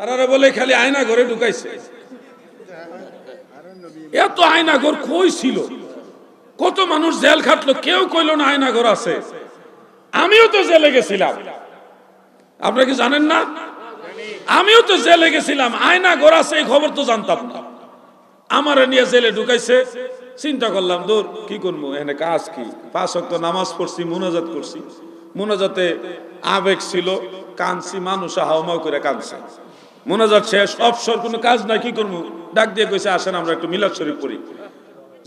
তারা বলে খালি আয়না ঘরে ঢুকাইছে। এত আয়না ঘর কই ছিল? কত মানুষ জেল খাটলো, কেউ কইলো না আয়না ঘর আছে। আমিও তো জেলে গেছিলাম, আপনারা কি জানেন না? আমিও তো জেলে গেছিলাম, আয়না ঘর আছে এই খবর তো জানতাম না। আমারে নিয়ে জেলে ঢুকাইছে। চিন্তা করলাম দূর কি করবো, এখানে কাজ কি? 5 ওয়াক্ত নামাজ পড়ছি, মুনাজাত করছি। মুনাজাতে আবেগ ছিল, কাঁদছি, মানুষ হাওমাও করে কাঁদছে। মুনাজাত শেষ, অবসর, কোনো কাজ নাই, কি করবো? ডাক দিয়ে কইছে আসেন আমরা একটু মিলাদ শরীফ পড়ি।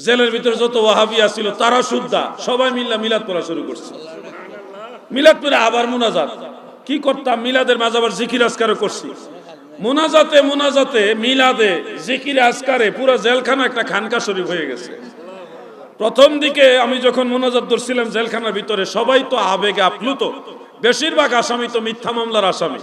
জেলের ভিতরে যত ওয়াহাবিয়া ছিল তারা সুদ্ধা সবাই মিল্লা মিলাদ পড়া শুরু করছে। মিলাদ পড়ে আবার মুনাজাত। কি করতাম, মিলাদের মাঝে আবার জিকির আজকারও করছি। মুনাজাতে মিলাদে জিকির আজকারে পুরো জেলখানা একটা খানকা শরীফ হয়ে গেছে। প্রথম দিকে আমি যখন মুনাজাত ধরছিলাম জেলখানার ভিতরে, সবাই তো আবেগে আপ্লুত, বেশিরভাগ আসামি তো মিথ্যা মামলার আসামি।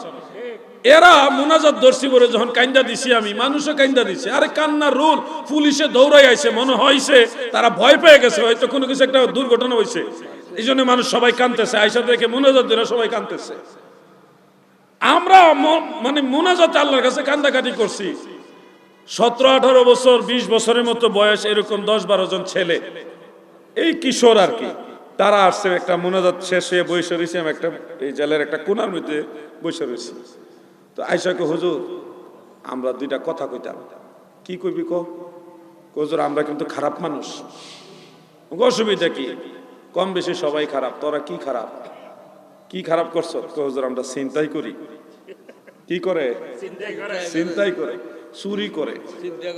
এরা মুনাজাত ধরছি বলে যখন কান্দা দিছি আমি, মানুষও কান্দা দিছে। আরে কান্নার রোল, পুলিশে দৌড়াই আইছে, মনে হয়েছে তারা ভয় পেয়ে গেছে, হয়তো কোনো কিছু একটা দুর্ঘটনা হয়েছে, এই জন্য মানুষ সবাই কাঁদতেছে। আইসা দেখে মুনাজাত ধরে সবাই কাঁদতেছে। আমরা মানে মুনাজাতে আল্লাহর কাছে কান্দাকাটি করছি। 17-18 বছর, 20 বছরের মতো বয়স, এরকম 10-12 জন ছেলে, এই কিশোর আর কি, তারা আসছে। একটা মুনাজাত শেষে বসে রয়েছি আমি একটা এই জেলের একটা কোনার মধ্যে বসে রয়েছি। তো আইসাকে হুজুর আমরা দুইটা কথা কইতাম। কি কইবি কো? হুজুর আমরা কিন্তু খারাপ মানুষ। অসুবিধা কি? কম বেশি সবাই খারাপ, তোরা কি খারাপ? কি খারাপ করছো? হুজুর আমরা চিন্তাই করি। কি করে? চিন্তাই করে, চুরি করে,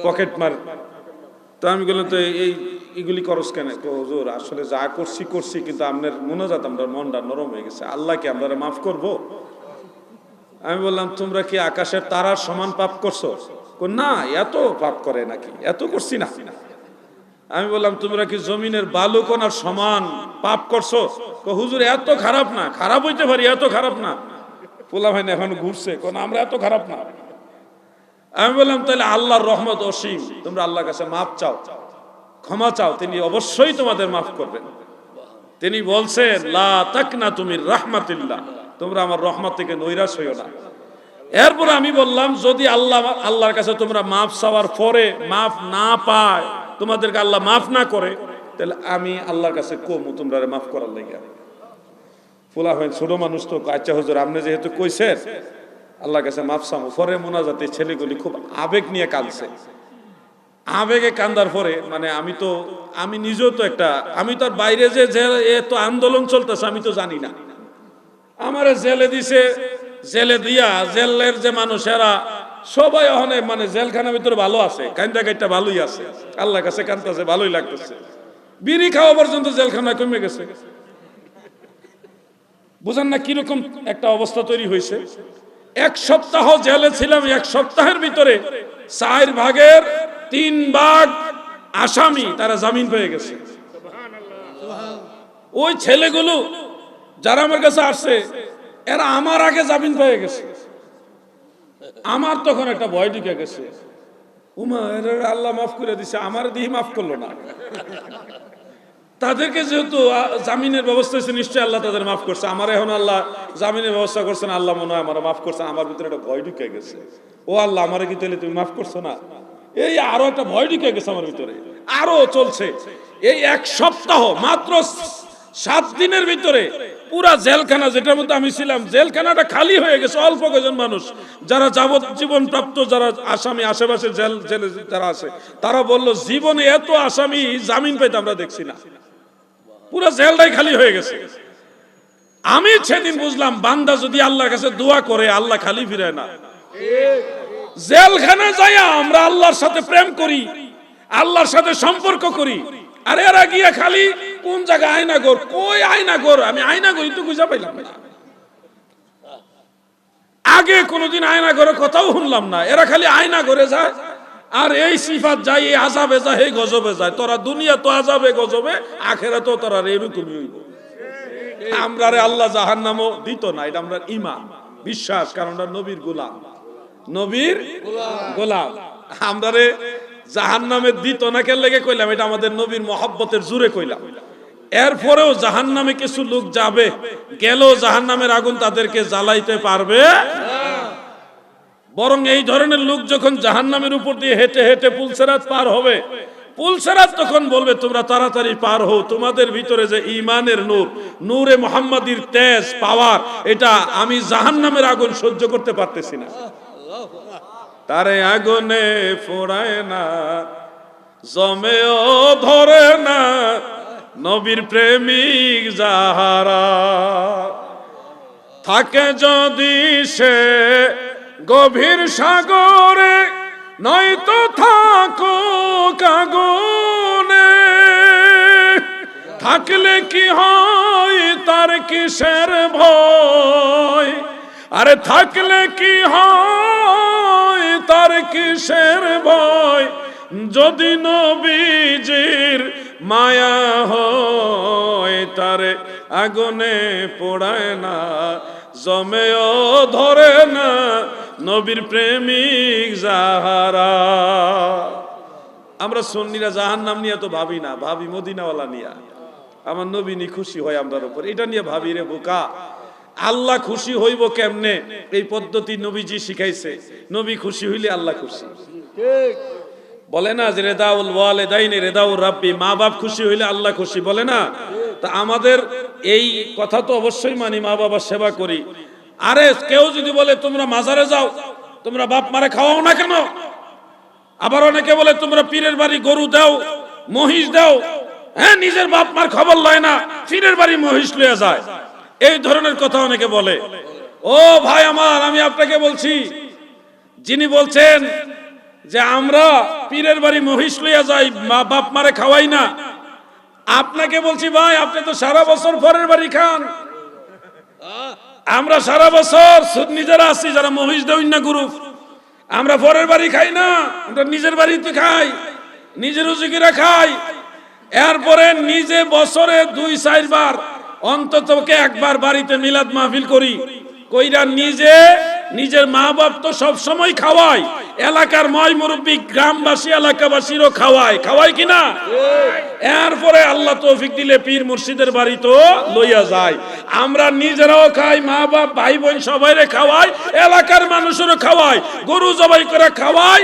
পকেট মার। তো আমি বললাম তো এইগুলি করস কেন? হুজুর আসলে যা করছি কিন্তু আপনার মুনাজাত আমরা মনটা নরম হয়ে গেছে, আল্লাহ কি আমরা মাফ করব? আমি বললাম তোমরা কি আকাশের তারার সমান পাপ করছো? না, এত পাপ করে নাকি, এত করছি না। আমি বললাম তোমরা কি জমিনের বালুকণার সমান পাপ করছো? হুজুর এত খারাপ না, খারাপ হইতে পারি, এত খারাপ না। পোলা ভাই এখন ঘুরছে, কোন আমরা এত খারাপ না। আমি বললাম তাহলে আল্লাহর রহমত অসীম, তোমরা আল্লাহর কাছে মাফ চাও, ক্ষমা চাও, তিনি অবশ্যই তোমাদের মাফ করবেন। তিনি বলছেন লা তাকনাতু মির রাহমাতিল্লাহ, তোমরা আমার রহমত থেকে নৈরাশ হইও না। এরপর আমি বললাম যদি আল্লাহর কাছে তোমরা মাফ চাওয়ার পরে মাফ না পায়, তোমাদেরকে আল্লাহ মাফ না করে, তাহলে আমি আল্লাহর কাছে কমু তোমরা মাফ করার লাগে। ফুলা হয় ছোট মানুষ তো, আচ্ছা হুজুর আপনি যেহেতু কইছেন আল্লাহর কাছে মাফ চামু। পরে মোনাজাতে ছেলেগুলি খুব আবেগ নিয়ে কাঁদছে। আবেগে কান্দার পরে মানে আমি নিজেও তো একটা, আমি তো আর বাইরে যে এত আন্দোলন চলতেছে আমি তো জানি না। আমার জেলে দিছে, জেলে দিয়া জেলের যে মানুষেরা সবাই ওখানে মানে জেলখানার ভিতরে ভালো আছে, কান্দা কাইটা ভালোই আছে, আল্লাহর কাছে কান্দতেছে, ভালোই লাগতেছে। বিড়ি খাওয়া পর্যন্ত জেলখানায় কমে গেছে। বুঝেন না কিরকম একটা অবস্থা তৈরি হয়েছে? 1 সপ্তাহ জেলে ছিলাম, 1 সপ্তাহের ভিতরে 4 ভাগের 3 ভাগ আসামি তারা জামিন পেয়ে গেছে। ওই ছেলেগুলো যারা আমার কাছে আসছে এরা আমার আগে জামিন পেয়ে গেছে। আমার তখন একটা ভয় ঢুকে গেছে, উমা এরা আল্লাহ মাফ করে দিছে, আমার দিহি মাফ করলো না। তাদেরকে যেহেতু জামিনের ব্যবস্থা হয়েছে, নিশ্চয়ই আল্লাহ তাদের মাফ করছে। আমার এখন আল্লাহ জামিনের ব্যবস্থা করছেন, আল্লাহ মনে হয় আমার মাফ করছেন। আমার ভিতরে একটা ভয় ঢুকে গেছে, ও আল্লাহ আমারে কি তাহলে তুমি মাফ করছো না? এই আরো একটা ভয় ঢুকে গেছে আমার ভিতরে। আরো চলছে এই 1 সপ্তাহ, মাত্র 7 দিনের ভিতরে পুরা জেলখানা যেটার মধ্যে আমি ছিলাম, জেলখানাটা খালি হয়ে গেছে। অল্প কয়েকজন মানুষ যারা যাবজ্জীবন প্রাপ্ত যারা আসামি আশেপাশে জেলে যারা আছে, তারা বলল জীবনে এত আসামি জামিন পাইতে আমরা দেখছি না, পুরো জেলটাই খালি হয়ে গেছে। আমি সেদিন বুঝলাম বান্দা যদি আল্লাহর কাছে দোয়া করে আল্লাহ খালি ফিরায় না। জেলখানায় যাইয়া আমরা আল্লাহর সাথে প্রেম করি, আল্লাহর সাথে সম্পর্ক করি, আর এরা গিয়া খালি কোন জায়গায় আয়নাঘর, কই আয়নাঘর? আমি আয়নাঘরই তো খুঁজে পাইলাম না। আগে কোনোদিন আয়নাঘরের কথাও শুনলাম না, এরা খালি আয়নাঘরে যায় আর এই সিফাত যায়, এই আযাবে যায়, এই গজবে যায়। তোরা দুনিয়া তো আযাবে গজবে, আখিরাতেও তোরা এরকমই হইব। আমরা রে আল্লাহ জাহান্নামও দিত না, এটা আমরা ঈমান বিশ্বাস, কারণ আমরা নবীর গোলাম, নবীর গোলাম। আমরা রে জাহান্নামে দিত না কেন লেগে কইলাম, এটা আমাদের নবীর মহব্বতের জোরে কইলাম। এরপরেও জাহান্নামে কিছু লোক যাবে, গেলেও জাহান্নামের আগুন তাদেরকে জ্বালাইতে পারবে না। বরং এই ধরনের লোক যখন জাহান্নামের উপর দিয়ে হেঁটে হেঁটে পুলসেরাত পার হবে, পুলসেরাত তখন বলবে তোমরা তাড়াতাড়ি পার হও, তোমাদের ভিতরে যে ঈমানের নূর, নূরে মুহাম্মাদির তেজ পাওয়ার, এটা আমি জাহান্নামের আগুন সহ্য করতে পারতেছি না। তারে আগুনে পোড়ায় না, জমেও ধরে না নবীর প্রেমিক যাহারা। থাকে যদি সে গভীর সাগরে, নয়তো থাকো আগুনে। থাকলে কি হয় তার কিসের ভয়, আরে থাকলে কি হয় তার কিসের ভয়, যদি নবীজির মায়া হয়। তারে আগুনে পোড়ায় না, জমেও ধরে না নবীর প্রেমিক যাহারা। আমরা সুন্নিরা জাহান্নাম নিয়ে তো ভাবি না, ভাবি মদিনাওয়ালা নিয়া। আমার নবী নি খুশি হয় আমরার উপর, এটা নিয়ে ভাবি রে বোকা। আল্লাহ খুশি হইব কেমনে, এই পদ্ধতি নবীজি শিখাইছে। নবী খুশি হইলে আল্লাহ খুশি। বলে না যে রেদাউল ওয়ালিদাইনি রেদাউর রাব্বি, মা বাপ খুশি হইলে আল্লাহ খুশি, বলে না? তা আমাদের এই কথা তো অবশ্যই মানি, মা বাবার সেবা করি। আরে কেউ যদি বলে তোমরা মাজারে যাও, তোমরা বাপ মারে খাওয়াও না কেন? আবার অনেকে বলে তোমরা পীরের বাড়ি গরু দাও, মহিষ দাও, হ্যাঁ নিজের বাপ মার খবর লয় না, পীরের বাড়ি মহিষ লইয়া যায়। এই ধরনের কথা অনেকে বলে। ও ভাই আমার, আমি আপনাকে বলছি, যিনি বলছেন যে আমরা পীরের বাড়ি মহিষ লইয়া যাই, বাপ মারে খাওয়াই না, আপনাকে বলছি ভাই, আপনি তো সারা বছর পরের বাড়ি খান। আমরা সারা বছর নিজেরা আছি যারা মহিষ দেই না গরু, আমরা পরের বাড়ি খাই না, আমরা নিজের বাড়িতে খাই, নিজের রুজিকিরা খাই। এরপরে নিজে বছরে 2-4 বার অন্তত একবার বাড়িতে মিলাদ মাহফিল করি, কইরা নিজে নিজের মা বাপ তো সব সময় খাওয়াই, এলাকার ময় মুরব্বী গ্রামবাসী এলাকাবাসীরও খাওয়ায়, খাওয়ায় কিনা? এরপরে আল্লাহ তৌফিক দিলে পীর মুর্শিদের বাড়ি তো লইয়া যায়। আমরা নিজেরাও খাই, মা বাপ ভাই বোন সবাইরে খাওয়াই, এলাকার মানুষেরও খাওয়াই, গরু জবাই করে খাওয়াই,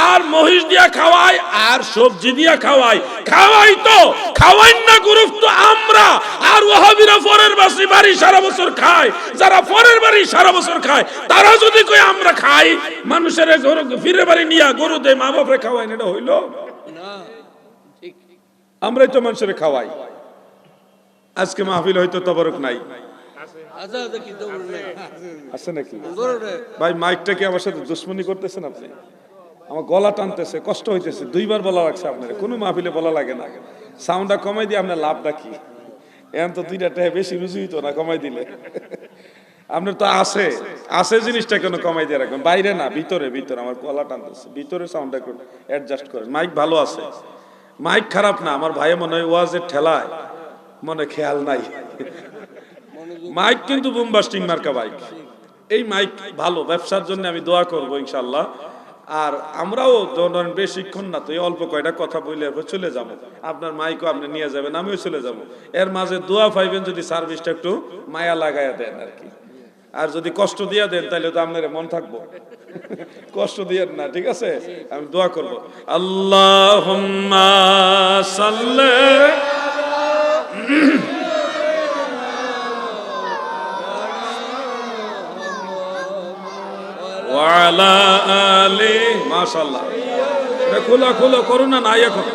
আর মহিষ দিয়া খাওয়াই, আর সবজি দিয়া খাওয়াই। খাওয়াই তো খাওয়াই না গরু তো আমরা। আর ওয়াহাবিরা পরের বাড়ি সারা বছর খায়, যারা পরের বাড়ি সারা বছর খায়, তারা যদি কই আমরা খাই, মানুষের গরু ফিরে বাড়ি নিয়া গরু দেয়, মা বাপরে খাওয়াই না, এটা হইল না? আমরাই তো মানুষের খাওয়াই। আজকে মাহফিল হয়তো তবরক নাই, আছে নাকি ভাই? মাইকটা কি আমার সাথে দুশ্মনী করতেছেন আপনি? আমার গলা টানতেছে, কষ্ট হইতেছে, 2বার বলা লাগছে আপনার। কোনো মাহফিলে বলা লাগে না, সাউন্ডটা কমাই দিয়ে আপনার লাভটা কি? এখন তো 2টা টাকা বেশি রুজি হইতো না কমাই দিলে। আপনার তো আছে আছে জিনিসটা কেন কমাই দিয়ে রাখবেন? বাইরে না, ভিতরে ভিতরে আমার গলা টানতেছে, ভিতরে সাউন্ডটা একটু অ্যাডজাস্ট করেন। মাইক ভালো আছে, মাইক খারাপ না। আমার ভাই মনে হয় ওয়াজের ঠেলায় মনে খেয়াল নাই। মাইক কিন্তু বুমবাস্টিং মার্কা মাইক। এই মাইক ভালো, ব্যবসার জন্য আমি দোয়া করবো ইনশাল্লাহ। আর আমরাও ধরেন বেশিক্ষণ না তো, এই অল্প কয়টা কথা বলে চলে যাবো। আপনার মাইকও আপনি নিয়ে যাবেন, আমিও চলে যাবো। এর মাঝে দোয়া পাইবেন যদি সার্ভিসটা একটু মায়া লাগাইয়া দেন আর কি। আর যদি কষ্ট দিয়া দেন তাহলে তো আপনার মন থাকবো, কষ্ট দিয়েন না, ঠিক আছে? আমি দোয়া করবো, আল্লাহুম্মা সাল্লি ওয়া আলা আলি। মাশাআল্লাহ, খোলা খোলা করুন না এখন।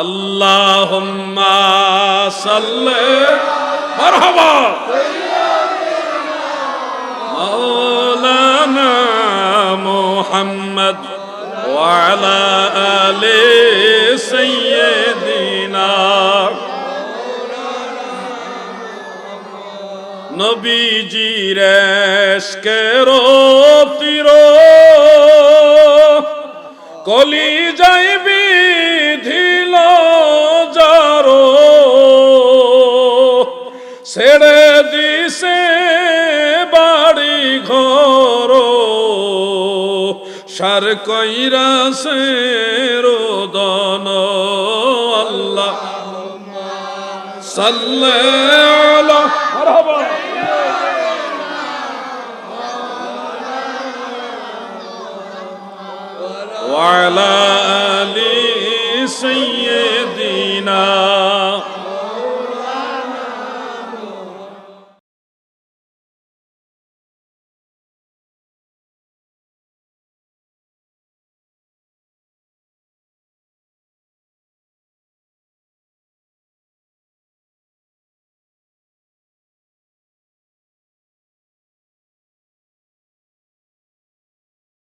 আল্লাহুম্মা সাল্লি মারহাবা মাওলানা মুহাম্মদ ওয়া আলা আলি সাইয়্যিদিনা। নবীজির এশকের তীর কলিজায় বিধিল যারো, ছেড়ে দিছে বাড়ি ঘর, সার কইরাছে রোদন। আল্লাহ সাল্লি আলা মারহাবা ওয়া আলা আলি সাইয়্যিদিনা